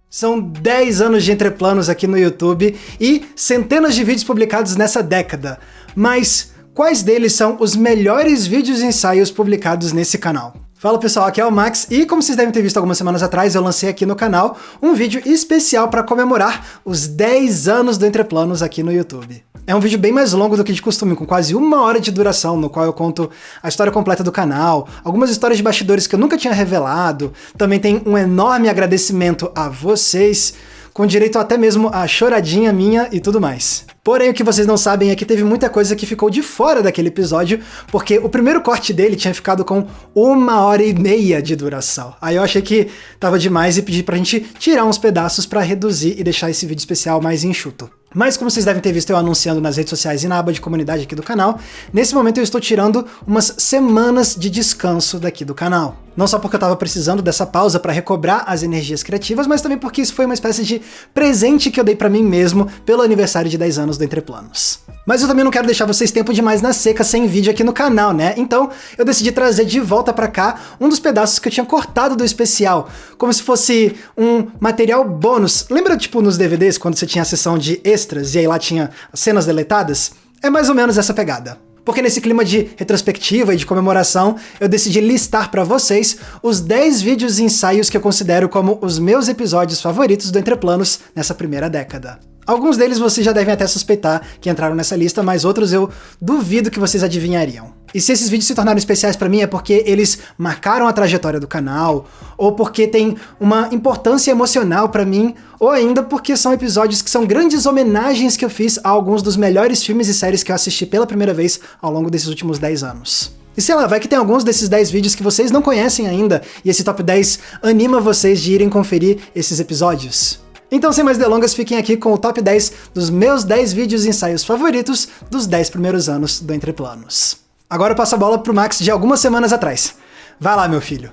São 10 anos de Entreplanos aqui no YouTube e centenas de vídeos publicados nessa década. Mas quais deles são os melhores vídeos e ensaios publicados nesse canal? Fala pessoal, aqui é o Max e como vocês devem ter visto algumas semanas atrás, eu lancei aqui no canal um vídeo especial para comemorar os 10 anos do Entreplanos aqui no YouTube. É um vídeo bem mais longo do que de costume, com quase 1 hora de duração, no qual eu conto a história completa do canal, algumas histórias de bastidores que eu nunca tinha revelado, também tem um enorme agradecimento a vocês, com direito até mesmo a choradinha minha e tudo mais. Porém, o que vocês não sabem é que teve muita coisa que ficou de fora daquele episódio, porque o primeiro corte dele tinha ficado com 1h30 de duração. Aí eu achei que tava demais e pedi pra gente tirar uns pedaços pra reduzir e deixar esse vídeo especial mais enxuto. Mas como vocês devem ter visto eu anunciando nas redes sociais e na aba de comunidade aqui do canal, nesse momento eu estou tirando umas semanas de descanso daqui do canal. Não só porque eu estava precisando dessa pausa para recobrar as energias criativas, mas também porque isso foi uma espécie de presente que eu dei para mim mesmo pelo aniversário de 10 anos do Entreplanos. Mas eu também não quero deixar vocês tempo demais na seca sem vídeo aqui no canal, né? Então eu decidi trazer de volta para cá um dos pedaços que eu tinha cortado do especial, como se fosse um material bônus. Lembra tipo nos DVDs quando você tinha a seção de extras e aí lá tinha cenas deletadas? É mais ou menos essa pegada. Porque nesse clima de retrospectiva e de comemoração, eu decidi listar para vocês os 10 vídeos e ensaios que eu considero como os meus episódios favoritos do Entreplanos nessa primeira década. Alguns deles vocês já devem até suspeitar que entraram nessa lista, mas outros eu duvido que vocês adivinhariam. E se esses vídeos se tornaram especiais pra mim é porque eles marcaram a trajetória do canal, ou porque tem uma importância emocional pra mim, ou ainda porque são episódios que são grandes homenagens que eu fiz a alguns dos melhores filmes e séries que eu assisti pela primeira vez ao longo desses últimos 10 anos. E sei lá, vai que tem alguns desses 10 vídeos que vocês não conhecem ainda, e esse top 10 anima vocês de irem conferir esses episódios. Então, sem mais delongas, fiquem aqui com o top 10 dos meus 10 vídeos e ensaios favoritos dos 10 primeiros anos do Entreplanos. Agora eu passo a bola pro Max de algumas semanas atrás. Vai lá, meu filho.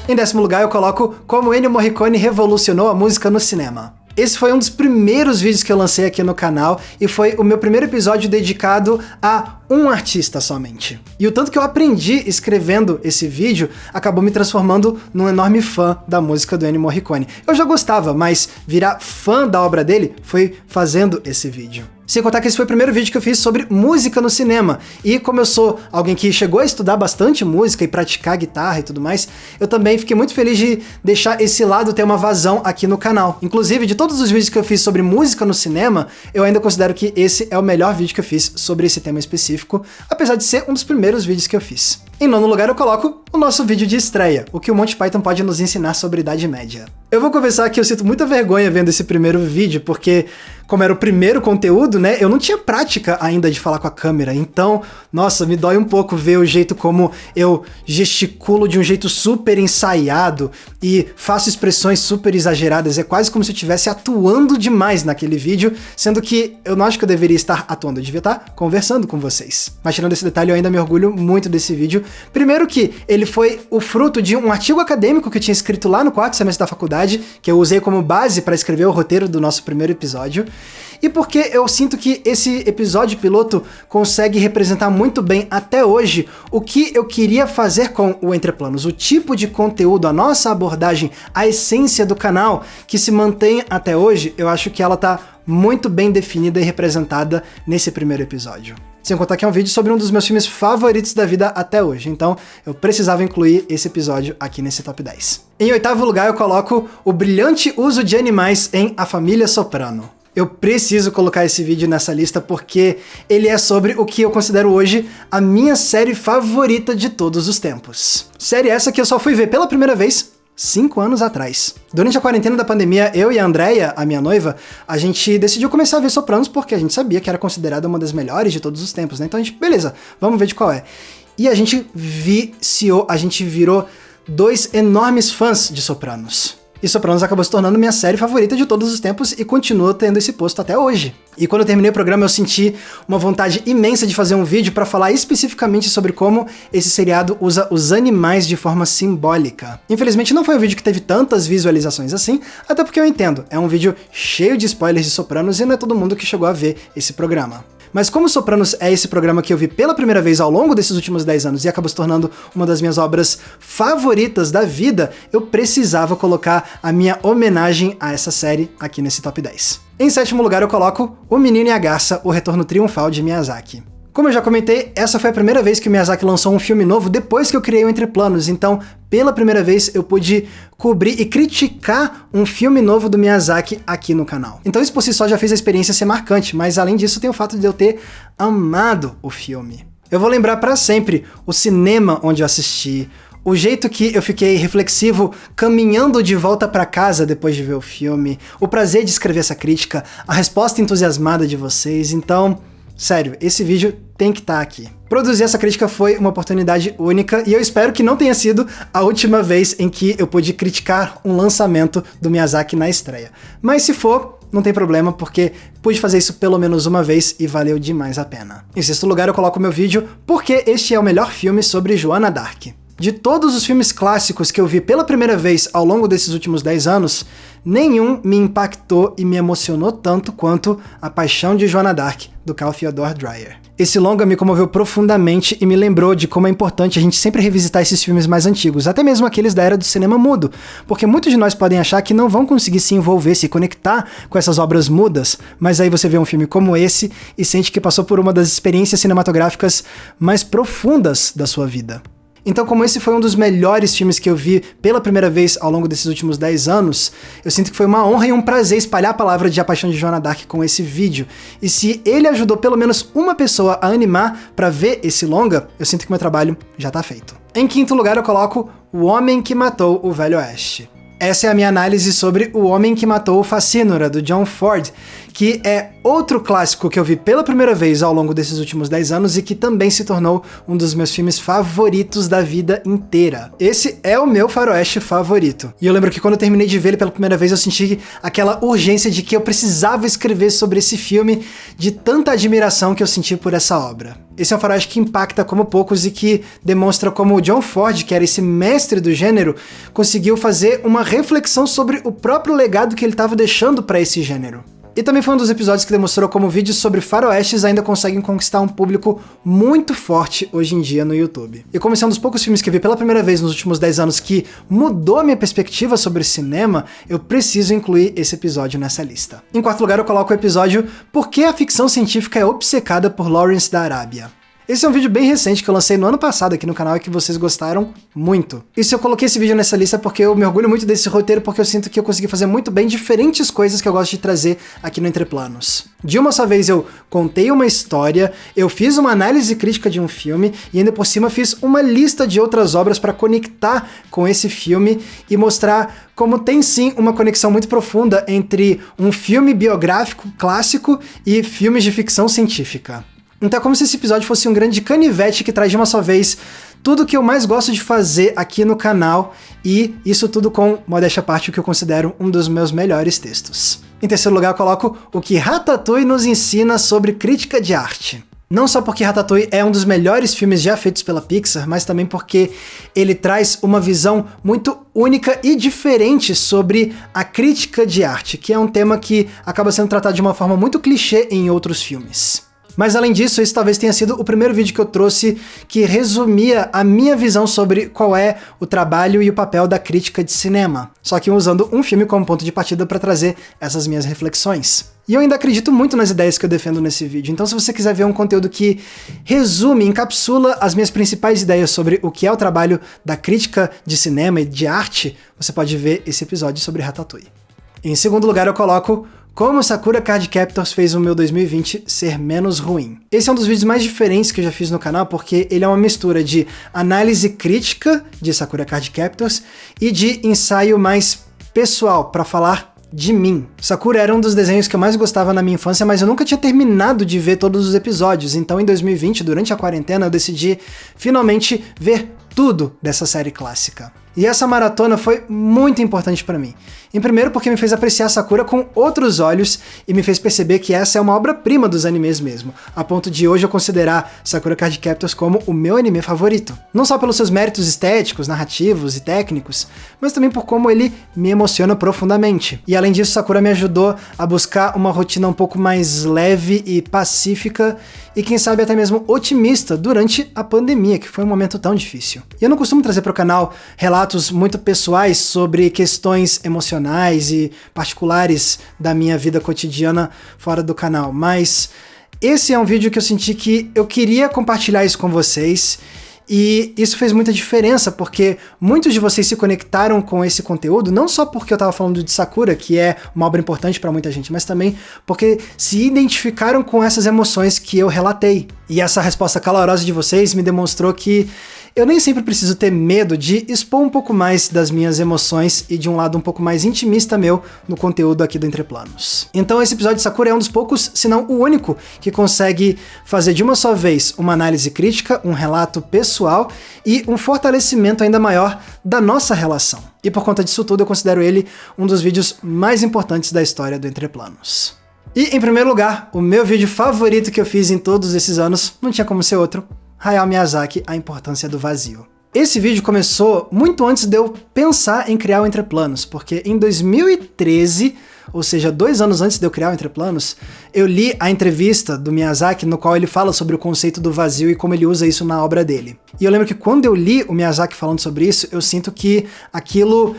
Em 10º lugar, eu coloco como Ennio Morricone revolucionou a música no cinema. Esse foi um dos primeiros vídeos que eu lancei aqui no canal e foi o meu primeiro episódio dedicado a um artista somente. E o tanto que eu aprendi escrevendo esse vídeo acabou me transformando num enorme fã da música do Ennio Morricone. Eu já gostava, mas virar fã da obra dele foi fazendo esse vídeo. Sem contar que esse foi o primeiro vídeo que eu fiz sobre música no cinema. E como eu sou alguém que chegou a estudar bastante música e praticar guitarra e tudo mais, eu também fiquei muito feliz de deixar esse lado ter uma vazão aqui no canal. Inclusive, de todos os vídeos que eu fiz sobre música no cinema, eu ainda considero que esse é o melhor vídeo que eu fiz sobre esse tema específico, apesar de ser um dos primeiros vídeos que eu fiz. Em 9º lugar eu coloco o nosso vídeo de estreia, o que o Monty Python pode nos ensinar sobre Idade Média. Eu vou confessar que eu sinto muita vergonha vendo esse primeiro vídeo, porque como era o primeiro conteúdo, né, eu não tinha prática ainda de falar com a câmera, então, nossa, me dói um pouco ver o jeito como eu gesticulo de um jeito super ensaiado e faço expressões super exageradas, é quase como se eu estivesse atuando demais naquele vídeo, sendo que eu não acho que eu deveria estar atuando, eu devia estar conversando com vocês. Mas tirando esse detalhe, eu ainda me orgulho muito desse vídeo. Primeiro que ele foi o fruto de um artigo acadêmico que eu tinha escrito lá no 4º semestre da faculdade, que eu usei como base para escrever o roteiro do nosso primeiro episódio, e porque eu sinto que esse episódio piloto consegue representar muito bem até hoje o que eu queria fazer com o Entreplanos, o tipo de conteúdo, a nossa abordagem, a essência do canal que se mantém até hoje. Eu acho que ela tá muito bem definida e representada nesse primeiro episódio. Sem contar que é um vídeo sobre um dos meus filmes favoritos da vida até hoje, então eu precisava incluir esse episódio aqui nesse top 10. Em 8º lugar eu coloco o brilhante uso de animais em A Família Soprano. Eu preciso colocar esse vídeo nessa lista porque ele é sobre o que eu considero hoje a minha série favorita de todos os tempos. Série essa que eu só fui ver pela primeira vez 5 anos atrás. Durante a quarentena da pandemia, eu e a Andrea, a minha noiva, a gente decidiu começar a ver Sopranos porque a gente sabia que era considerada uma das melhores de todos os tempos, né? Então a gente, beleza, vamos ver de qual é. E a gente viciou, a gente virou 2 enormes fãs de Sopranos. E Sopranos acabou se tornando minha série favorita de todos os tempos e continua tendo esse posto até hoje. E quando eu terminei o programa eu senti uma vontade imensa de fazer um vídeo para falar especificamente sobre como esse seriado usa os animais de forma simbólica. Infelizmente não foi um vídeo que teve tantas visualizações assim, até porque eu entendo, é um vídeo cheio de spoilers de Sopranos e não é todo mundo que chegou a ver esse programa. Mas como Sopranos é esse programa que eu vi pela primeira vez ao longo desses últimos 10 anos e acabou se tornando uma das minhas obras favoritas da vida, eu precisava colocar a minha homenagem a essa série aqui nesse top 10. Em sétimo lugar eu coloco O Menino e a Garça, O Retorno Triunfal de Miyazaki. Como eu já comentei, essa foi a primeira vez que o Miyazaki lançou um filme novo depois que eu criei o Entre Planos, então pela primeira vez eu pude cobrir e criticar um filme novo do Miyazaki aqui no canal. Então isso por si só já fez a experiência ser marcante, mas além disso tem o fato de eu ter amado o filme. Eu vou lembrar para sempre o cinema onde eu assisti, o jeito que eu fiquei reflexivo caminhando de volta para casa depois de ver o filme, o prazer de escrever essa crítica, a resposta entusiasmada de vocês, então... sério, esse vídeo tem que estar aqui. Produzir essa crítica foi uma oportunidade única e eu espero que não tenha sido a última vez em que eu pude criticar um lançamento do Miyazaki na estreia. Mas se for, não tem problema, porque pude fazer isso pelo menos uma vez e valeu demais a pena. Em sexto lugar eu coloco meu vídeo porque este é o melhor filme sobre Joana d'Arc. De todos os filmes clássicos que eu vi pela primeira vez ao longo desses últimos 10 anos, nenhum me impactou e me emocionou tanto quanto A Paixão de Joana d'Arc, do Carl Theodor Dreyer. Esse longa me comoveu profundamente e me lembrou de como é importante a gente sempre revisitar esses filmes mais antigos, até mesmo aqueles da era do cinema mudo, porque muitos de nós podem achar que não vão conseguir se envolver, se conectar com essas obras mudas, mas aí você vê um filme como esse e sente que passou por uma das experiências cinematográficas mais profundas da sua vida. Então, como esse foi um dos melhores filmes que eu vi pela primeira vez ao longo desses últimos 10 anos, eu sinto que foi uma honra e um prazer espalhar a palavra de A Paixão de Joana d'Arc com esse vídeo. E se ele ajudou pelo menos uma pessoa a animar pra ver esse longa, eu sinto que meu trabalho já tá feito. Em quinto lugar eu coloco O Homem que Matou o Velho Oeste. Essa é a minha análise sobre O Homem que Matou o Facínora, do John Ford, que é outro clássico que eu vi pela primeira vez ao longo desses últimos 10 anos e que também se tornou um dos meus filmes favoritos da vida inteira. Esse é o meu faroeste favorito. E eu lembro que quando eu terminei de ver ele pela primeira vez, eu senti aquela urgência de que eu precisava escrever sobre esse filme, de tanta admiração que eu senti por essa obra. Esse é um faroeste que impacta como poucos e que demonstra como o John Ford, que era esse mestre do gênero, conseguiu fazer uma reflexão sobre o próprio legado que ele estava deixando para esse gênero. E também foi um dos episódios que demonstrou como vídeos sobre faroestes ainda conseguem conquistar um público muito forte hoje em dia no YouTube. E como esse é um dos poucos filmes que eu vi pela primeira vez nos últimos 10 anos que mudou a minha perspectiva sobre cinema, eu preciso incluir esse episódio nessa lista. Em quarto lugar eu coloco o episódio Por que a ficção científica é obcecada por Lawrence da Arábia. Esse é um vídeo bem recente que eu lancei no ano passado aqui no canal e que vocês gostaram muito. E se eu coloquei esse vídeo nessa lista porque eu me orgulho muito desse roteiro, porque eu sinto que eu consegui fazer muito bem diferentes coisas que eu gosto de trazer aqui no Entre Planos. De uma só vez eu contei uma história, eu fiz uma análise crítica de um filme e ainda por cima fiz uma lista de outras obras para conectar com esse filme e mostrar como tem sim uma conexão muito profunda entre um filme biográfico clássico e filmes de ficção científica. Então é como se esse episódio fosse um grande canivete que traz de uma só vez tudo que eu mais gosto de fazer aqui no canal, e isso tudo com, modéstia à parte, o que eu considero um dos meus melhores textos. Em terceiro lugar eu coloco o que Ratatouille nos ensina sobre crítica de arte. Não só porque Ratatouille é um dos melhores filmes já feitos pela Pixar, mas também porque ele traz uma visão muito única e diferente sobre a crítica de arte, que é um tema que acaba sendo tratado de uma forma muito clichê em outros filmes. Mas além disso, esse talvez tenha sido o primeiro vídeo que eu trouxe que resumia a minha visão sobre qual é o trabalho e o papel da crítica de cinema, só que usando um filme como ponto de partida para trazer essas minhas reflexões. E eu ainda acredito muito nas ideias que eu defendo nesse vídeo, então se você quiser ver um conteúdo que resume, encapsula as minhas principais ideias sobre o que é o trabalho da crítica de cinema e de arte, você pode ver esse episódio sobre Ratatouille. Em segundo lugar eu coloco Como Sakura Card Captors fez o meu 2020 ser menos ruim. Esse é um dos vídeos mais diferentes que eu já fiz no canal, porque ele é uma mistura de análise crítica de Sakura Card Captors e de ensaio mais pessoal, para falar de mim. Sakura era um dos desenhos que eu mais gostava na minha infância, mas eu nunca tinha terminado de ver todos os episódios, então em 2020, durante a quarentena, eu decidi finalmente ver tudo dessa série clássica. E essa maratona foi muito importante pra mim. Em primeiro porque me fez apreciar Sakura com outros olhos e me fez perceber que essa é uma obra-prima dos animes mesmo, a ponto de hoje eu considerar Sakura Card Captors como o meu anime favorito. Não só pelos seus méritos estéticos, narrativos e técnicos, mas também por como ele me emociona profundamente. E além disso, Sakura me ajudou a buscar uma rotina um pouco mais leve e pacífica e quem sabe até mesmo otimista durante a pandemia, que foi um momento tão difícil. E eu não costumo trazer para o canal relatos muito pessoais sobre questões emocionais e particulares da minha vida cotidiana fora do canal, mas esse é um vídeo que eu senti que eu queria compartilhar isso com vocês. E isso fez muita diferença, porque muitos de vocês se conectaram com esse conteúdo, não só porque eu tava falando de Sakura, que é uma obra importante pra muita gente, mas também porque se identificaram com essas emoções que eu relatei. E essa resposta calorosa de vocês me demonstrou que eu nem sempre preciso ter medo de expor um pouco mais das minhas emoções e de um lado um pouco mais intimista meu no conteúdo aqui do Entre Planos. Então esse episódio de Sakura é um dos poucos, se não o único, que consegue fazer de uma só vez uma análise crítica, um relato pessoal e um fortalecimento ainda maior da nossa relação. E por conta disso tudo eu considero ele um dos vídeos mais importantes da história do Entre Planos. E em primeiro lugar, o meu vídeo favorito que eu fiz em todos esses anos, não tinha como ser outro, Hayao Miyazaki, A Importância do Vazio. Esse vídeo começou muito antes de eu pensar em criar o Entre Planos, porque em 2013, ou seja, 2 anos antes de eu criar o Entre Planos, eu li a entrevista do Miyazaki no qual ele fala sobre o conceito do vazio e como ele usa isso na obra dele. E eu lembro que quando eu li o Miyazaki falando sobre isso, eu sinto que aquilo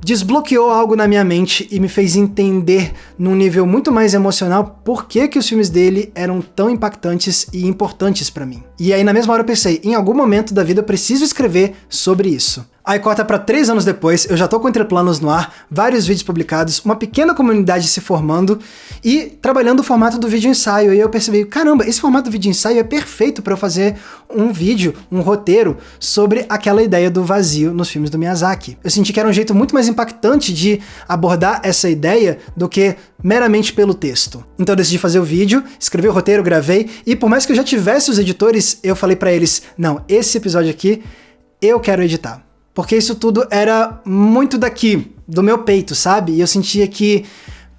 desbloqueou algo na minha mente e me fez entender num nível muito mais emocional por que os filmes dele eram tão impactantes e importantes pra mim. E aí na mesma hora eu pensei, em algum momento da vida eu preciso escrever sobre isso. Aí corta pra 3 anos depois, eu já tô com Entre Planos no ar, vários vídeos publicados, uma pequena comunidade se formando e trabalhando o formato do vídeo ensaio. E eu percebi, caramba, esse formato do vídeo ensaio é perfeito pra eu fazer um vídeo, um roteiro sobre aquela ideia do vazio nos filmes do Miyazaki. Eu senti que era um jeito muito mais impactante de abordar essa ideia do que meramente pelo texto. Então eu decidi fazer o vídeo, escrevi o roteiro, gravei, e por mais que eu já tivesse os editores, eu falei pra eles, não, esse episódio aqui eu quero editar. Porque isso tudo era muito daqui, do meu peito, sabe? E eu sentia que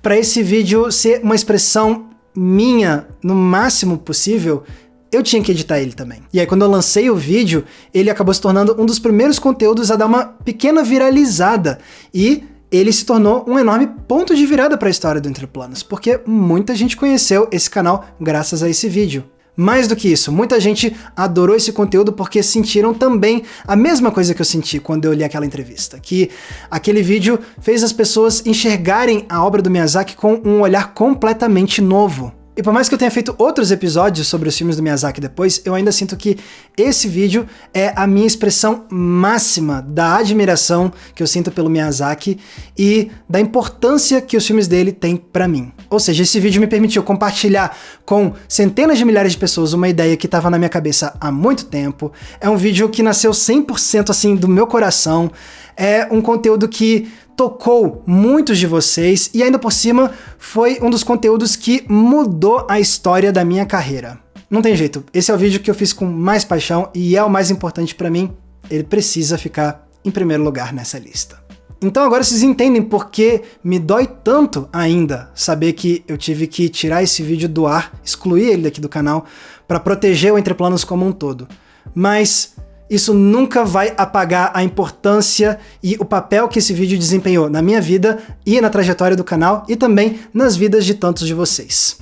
para esse vídeo ser uma expressão minha no máximo possível, eu tinha que editar ele também. E aí quando eu lancei o vídeo, ele acabou se tornando um dos primeiros conteúdos a dar uma pequena viralizada. E ele se tornou um enorme ponto de virada para a história do Entre Planos, porque muita gente conheceu esse canal graças a esse vídeo. Mais do que isso, muita gente adorou esse conteúdo porque sentiram também a mesma coisa que eu senti quando eu li aquela entrevista, que aquele vídeo fez as pessoas enxergarem a obra do Miyazaki com um olhar completamente novo. E por mais que eu tenha feito outros episódios sobre os filmes do Miyazaki depois, eu ainda sinto que esse vídeo é a minha expressão máxima da admiração que eu sinto pelo Miyazaki e da importância que os filmes dele têm pra mim. Ou seja, esse vídeo me permitiu compartilhar com centenas de milhares de pessoas uma ideia que estava na minha cabeça há muito tempo. É um vídeo que nasceu 100% assim do meu coração. É um conteúdo que tocou muitos de vocês e ainda por cima foi um dos conteúdos que mudou a história da minha carreira. Não tem jeito, esse é o vídeo que eu fiz com mais paixão e é o mais importante pra mim, ele precisa ficar em primeiro lugar nessa lista. Então agora vocês entendem por que me dói tanto ainda saber que eu tive que tirar esse vídeo do ar, excluir ele daqui do canal, pra proteger o Entre Planos como um todo. Mas isso nunca vai apagar a importância e o papel que esse vídeo desempenhou na minha vida e na trajetória do canal e também nas vidas de tantos de vocês.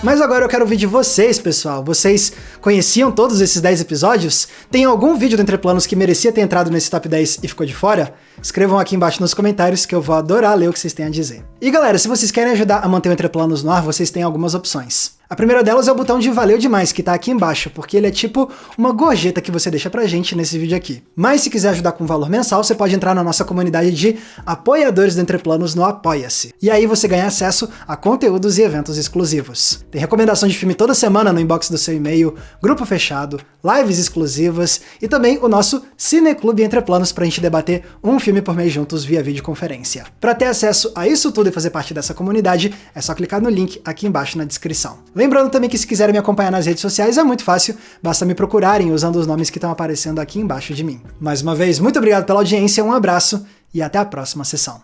Mas agora eu quero ouvir de vocês, pessoal. Vocês conheciam todos esses 10 episódios? Tem algum vídeo do Entre Planos que merecia ter entrado nesse top 10 e ficou de fora? Escrevam aqui embaixo nos comentários que eu vou adorar ler o que vocês têm a dizer. E galera, se vocês querem ajudar a manter o Entre Planos no ar, vocês têm algumas opções. A primeira delas é o botão de valeu demais, que tá aqui embaixo, porque ele é tipo uma gorjeta que você deixa pra gente nesse vídeo aqui. Mas se quiser ajudar com valor mensal, você pode entrar na nossa comunidade de apoiadores do Entre Planos no Apoia-se. E aí você ganha acesso a conteúdos e eventos exclusivos. Tem recomendação de filme toda semana no inbox do seu e-mail, grupo fechado, lives exclusivas e também o nosso Cineclube Entre Planos pra gente debater um filme por mês juntos via videoconferência. Pra ter acesso a isso tudo e fazer parte dessa comunidade, é só clicar no link aqui embaixo na descrição. Lembrando também que se quiserem me acompanhar nas redes sociais é muito fácil, basta me procurarem usando os nomes que estão aparecendo aqui embaixo de mim. Mais uma vez, muito obrigado pela audiência, um abraço e até a próxima sessão.